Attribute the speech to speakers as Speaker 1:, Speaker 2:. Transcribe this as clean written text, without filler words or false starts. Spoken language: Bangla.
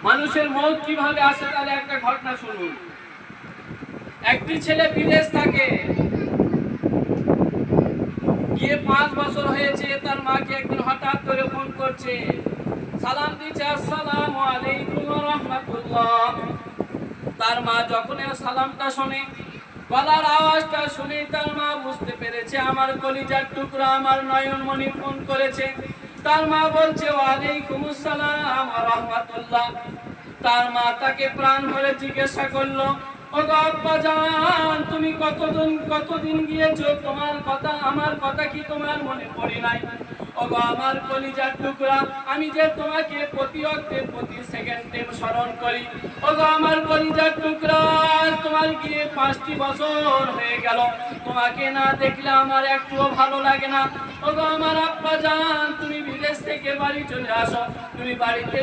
Speaker 1: মানুষের মৌত কিভাবে আসে তার একটা ঘটনা শুনুন। একটি ছেলে বিদেশ থাকে, গিয়ে 5 বছর হয়েছে। তার মাকে একদিন হঠাৎ করে ফোন করছে, সালাম দিচ্ছে, আসসালামু আলাইকুম ওয়া রাহমাতুল্লাহ। তার মা যখন সালামটা শুনে, গলার আওয়াজটা শুনে তার মা বুঝতে পেরেছে আমার কলিজার টুকরা, আমার নয়নমণি ফোন করেছে। তার মা বলছে, ওয়ালাইকুম আসসালাম ওয়া রাহমাতুল্লাহ। তার মা তাকে প্রাণ ভরে জিজ্ঞাসা করলো, ওগো আব্বা জান, তুমি কতদিন গিয়েছো? তোমার কথা, আমার কথা কি তোমার মনে পড়ে নাই? ওগো আমার কলিজার টুকরা, আমি যে তোমাকে প্রতি অক্টে প্রতি সেকেন্ডে স্মরণ করি। ওগো আমার কলিজার টুকরা, তোমার গিয়ে 5টি বছর হয়ে গেল, তোমাকে না দেখলে আমার একটুও ভালো লাগে না। ওগো আমার আব্বা জান, তুমি বিদেশ থেকে বাড়ি চলে আসো, তুমি বাড়িতে